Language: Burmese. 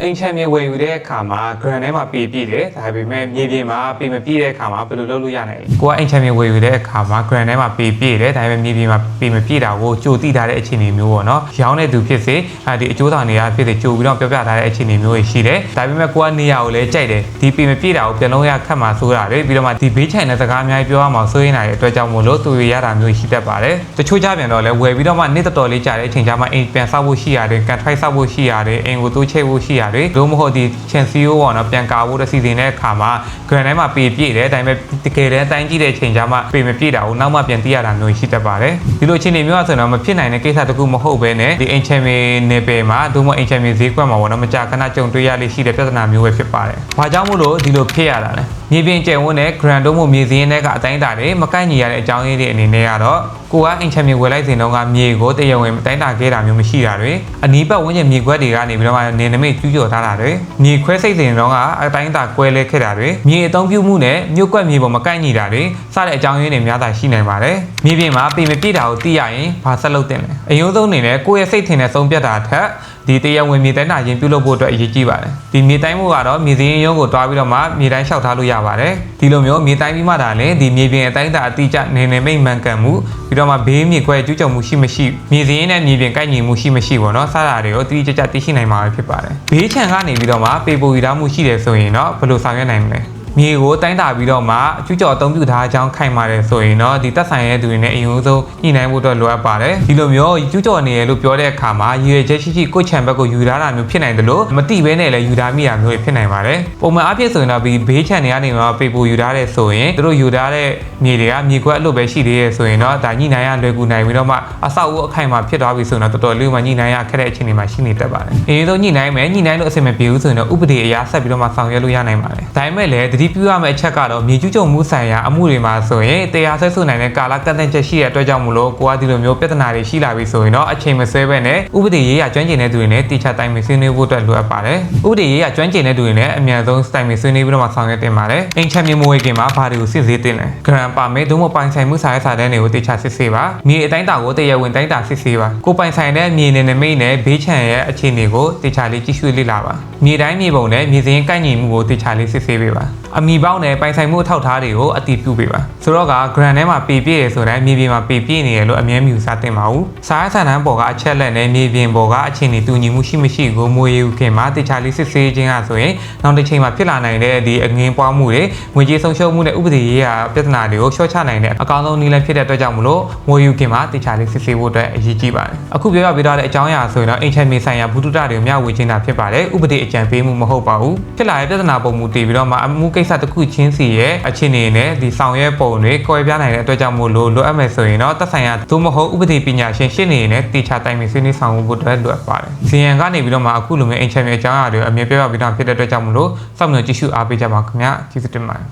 အိမ်ချမ်းမြေဝယ်ယူတဲ့အခါမှာ grant ထဲမှာပေပြည့်တယ်ဒါပေမဲ့မြေပြင်မှာပေမပြည့်တဲ့အခါမှာဘယ်လိုလုပ်လို့ရနိုင်လဲကိုကအိမ်ချမ်းမြေဝယ်ယူတဲ့အခါမှာ grant ထဲမှာပေပြည့်တယ်ဒါပေမဲ့မြေပြင်မှာပေမပြည့်တာကိုကြိုသိထားတဲ့အခြေအနေမျိုးပေါ့နော်ရောင်းတဲ့သူဖြစ်စေဒီအကျိုးဆောင်တွေကဖြစ်စေကြိုပြီးတော့ပြောပြထားတဲ့အခြေအနေမျိုးတွေရှိတယ်ဒါပေမဲ့ကိုကနေရာကိုလည်းကြိုက်တယ်ဒီပေမပြည့်တာကိုပြန်လုံးရခတ်မှာဆိုတာတွေပြီးတော့မှဒီဘေးချိုင်တဲ့စကားအများကြီးပြောရမှာစိုးရိမ်နေတဲ့အတွက်ကြောင့်မို့လို့သူရရတာမျိုးရှိတတ်ပါတယ်တချို့ကြပြန်တော့လည်းဝယ်ပြီးတော့မှနေ့တော်လေးကြာတဲ့အချိန်ကျမှအိမ်ပြန်ဆောက်ဖို့ရှိရတယ်ကန်ထိုက်ဆောက်ဖို့ရှိရတယ်အိမ်ကိုတိုးချိတ်ဖို့ရှိရတယ်လို့မဟုတ်ဒီချန်စီယိုပေါ့နော်ပြန်ကာဖို့တဲ့စီစဉ်တဲ့အခါမှာ grant ထဲမှာပေပြည့်တယ်ဒါပေမဲ့တကယ်တမ်းအတိုင်းကြည့်တဲ့အချိန်ကျမှပေမပြည့်တာကိုနောက်မှပြန်သိရတာမျိုးရှိတတ်ပါတယ်ဒီလိုအခြေအနေမျိုးဆိုတော့မဖြစ်နိုင်တဲ့ကိစ္စတခုမဟုတ်ဘဲနဲ့ဒီအိမ်ချမ်းမြေနယ်ပယ်မှာဒုမအိမ်ချမ်းမြေဈေးကွက်မှာပေါ့နော်မကြာခဏကြုံတွေ့ရလိမ့်ရှိတဲ့ပြဿနာမျိုးပဲဖြစ်ပါတယ်။ဘာကြောင့်မို့လို့ဒီလိုဖြစ်ရတာလဲ။မြေပြင်ကျယ်ဝန်းတဲ့ grant တို့မျိုးမြေစင်းတွေကအတိုင်းအတာတွေမကိုက်ညီရတဲ့အကြောင်းရင်းတွေအနေနဲ့ကတော့ကိုကအိမ်ချမ်းမြေဝယ်လိုက်စဉ်တော့ကမြေကိုတရဝင်အတိုင်းအတာခဲ့တာမျိုးမရှိတာတွေအနီးပတ်ဝန်းကျင်မြေခွက်တွေကနေပြီးတော့မှနေနမိတ်ကျူးကျော်ထားတာတွေမြေခွဲစိတ်စဉ်တော့ကအတိုင်းအတာကွဲလဲခဲ့တာတွေမြေအသုံးပြုမှုနဲ့မြို့ကွက်မြေပေါ်မကိုက်ညီတာတွေစတဲ့အကြောင်းရင်းတွေများစွာရှိနိုင်ပါတယ်။မြေပြင်မှာပေမပြည့်တာကိုသိရရင်ဘာဆက်လုပ်တင်လဲ။အယုံဆုံးအနေနဲ့ကိုယ့်ရဲ့စိတ်ထင်တဲ့ဆုံးဖြတ်တာထက်ဒီတရားဝင်မြေတိုင်းတာချင်းပြုလုပ်ဖို့အတွက်အရေးကြီးပါတယ်ဒီမြေတိုင်းမှုကတော့မြေစင်းရုံးကိုတွားပြီးတော့မှမြေတိုင်းလျှောက်ထားလို့ရပါတယ်ဒီလိုမျိုးမြေတိုင်းပြီးမှဒါလည်းဒီမြေပြင်အတိုင်းတာအတိအကျနေနေမိတ်မှန်ကန်မှုပြီးတော့မှဘေးမြေခွဲကျူးကျော်မှုရှိမရှိမြေစင်းနဲ့မြေပြင်ကိုက်ညီမှုရှိမရှိပေါ့နော်စတာတွေကိုတိတိကျကျသိရှိနိုင်မှာဖြစ်ပါတယ်ဘေးခြံကနေပြီးတော့မှပေပိုယူထားမှုရှိတယ်ဆိုရင်တော့ဘယ်လိုဆောင်ရွက်နိုင်မလဲမြေကိုတိုင်းတာပြီးတော့မှကျူးကျော်အသုံးပြုထားကြောင်းခိုင်မာတယ်ဆိုရင်တော့ဒီသက်ဆိုင်တဲ့သူတွေနဲ့အရင်ဆုံးညှိနှိုင်းဖို့အတွက်လိုအပ်ပါတယ်ဒီလိုမျိုးကျူးကျော်နေရလို့ပြောတဲ့အခါမှာရည်ရွယ်ချက်ရှိရှိကိုယ့်ချံဘက်ကိုယူထားတာမျိုးဖြစ်နိုင်တယ်လို့မတိဘဲနဲ့လည်းယူထားမိတာမျိုးဖြစ်နိုင်ပါတယ်ပုံမှန်အဖြစ်ဆိုရင်တော့ဒီဘေးချံတွေကနေတော့ပေပိုယူထားတဲ့ဆိုရင်တို့ယူထားတဲ့မြေတွေကမြေခွက်အလုပ်ပဲရှိသေးရဲ့ဆိုရင်တော့ဒါညှိနှိုင်းရလွယ်ကူနိုင်ပြီးတော့မှအဆောက်အဦအခိုင်မှာဖြစ်သွားပြီဆိုရင်တော့တော်တော်လေးမှညှိနှိုင်းရခက်တဲ့အခြေအနေမှာရှိနေတတ်ပါတယ်အရင်ဆုံးညှိနှိုင်းမယ်ညှိနှိုင်းလို့အဆင်မပြေဘူးဆိုရင်တော့ဥပဒေအရာဆက်ပြီးတော့မှဆောင်ရွက်လို့ရနိုင်ပါတယ်ဒါပေမဲ့လည်းတတိပြုရမယ့်အချက်ကတော့မြေကျူးကျော်မှုဆိုင်ရာအမှုတွေမှာဆိုရင်တရားစွဲဆိုနိုင်တဲ့ကာလကန့်သတ်ချက်ရှိတဲ့အတွက်ကြောင့်မလို့ကိုကဒီလိုမျိုးပြဿနာတွေရှိလာပြီဆိုရင်တော့အချိန်မဆွဲဘဲနဲ့ဥပဒေရေးရာကျွမ်းကျင်တဲ့သူတွေနဲ့တိကျတိုင်းမဆွေးနွေးဖို့အတွက်လိုအပ်ပါတယ်ဥပဒေရေးရာကျွမ်းကျင်တဲ့သူတွေနဲ့အများဆုံးတိုင်းမဆွေးနွေးပြီးတော့မှဆောင်ရွက်တင်ပါတယ်အိမ်ချမ်းမြေမွေးခင်မှာဘာတွေကိုစစ်ဆေးတင်လဲ grant ပါမယ်ဒုမပိုင်ဆိုင်မှုစာရေးစာတမ်းတွေကိုတိကျစစ်ဆေးပါမြေအတိုင်းတာကိုတရားဝင်တိုင်းတာစစ်ဆေးပါကိုပိုင်ဆိုင်တဲ့မြေနယ်နိမိတ်နဲ့ဘေးချံရဲ့အခြေအနေကိုတိကျလေးကြည့်ရှုလေ့လာပါမြေတိုင်းမြေပုံနဲ့မြေစင်းကိုက်ညီမှုကိုတိကျလေးစစ်ဆေးပေးပါအမီပေါင်းနဲ့ပိုင်ဆိုင်မှုအထောက်အထားတွေကိုအတည်ပြုပေးပါဆိုတော့က grant ထဲမှာပေပြည့်ရဆိုတဲ့မြေပြင်မှာပေပြည့်နေရလို့အမြဲမြူစားတင်ပါဘူးစာရေးစာတမ်းပေါ်ကအချက်လက်နဲ့မြေပြင်ပေါ်ကအခြေအနေတူညီမှုရှိမရှိကိုမွေယူခင်မှာတိကျလေးစစ်ဆေးခြင်းကဆိုရင်နောက်တစ်ချိန်မှာဖြစ်လာနိုင်တဲ့ဒီအငင်းပွားမှုတွေငွေကြေးဆုံးရှုံးမှုနဲ့ဥပဒေရေးရာပြဿနာတွေကိုလျှော့ချနိုင်တဲ့အကောင်းဆုံးနည်းလမ်းဖြစ်တဲ့အတွက်ကြောင့်မလို့မွေယူခင်မှာတိကျလေးစစ်ဆေးဖို့အတွက်အရေးကြီးပါတယ်အခုပြောပြပေးထားတဲ့အကြောင်းအရာဆိုရင်တော့အိမ်ချမ်းမြေဆိုင်ရာဘုဒ္ဓတွေကိုမျှဝေခြင်းတာဖြစ်ပါတယ်ဥပဒေအကြံပေးမှုမဟုတ်ပါဘူးဖြစ်လာတဲ့ပြဿနာပုံမူတည်ပြီးတော့မှအမှုကိစ္စတစ်ခုချင်းစီရဲ့အခြေအနေနဲ့ဒီဆောင်ရွက်ပုံတွေကွဲပြားနိုင်တဲ့အတွက်ကြောင့်မို့လို့လိုအပ်မယ်ဆိုရင်တော့သက်ဆိုင်ရာသို့မဟုတ်ဥပဒေပညာရှင်ရှင်းနေနဲ့တေချာတိုင်ပင်ဆွေးနွေးဆောင်ဖို့အတွက်လိုအပ်ပါတယ်။ဇီယန်ကနေပြီးတော့မှအခုလိုမျိုးအိမ်ချမ်းမြေအကြောင်းအရာတွေအမြင်ပြပြပေးတာဖြစ်တဲ့အတွက်ကြောင့်မို့လို့စောင့်မျှော်ကြည့်ရှုအားပေးကြပါခင်ဗျာကျေးဇူးတင်ပါတယ်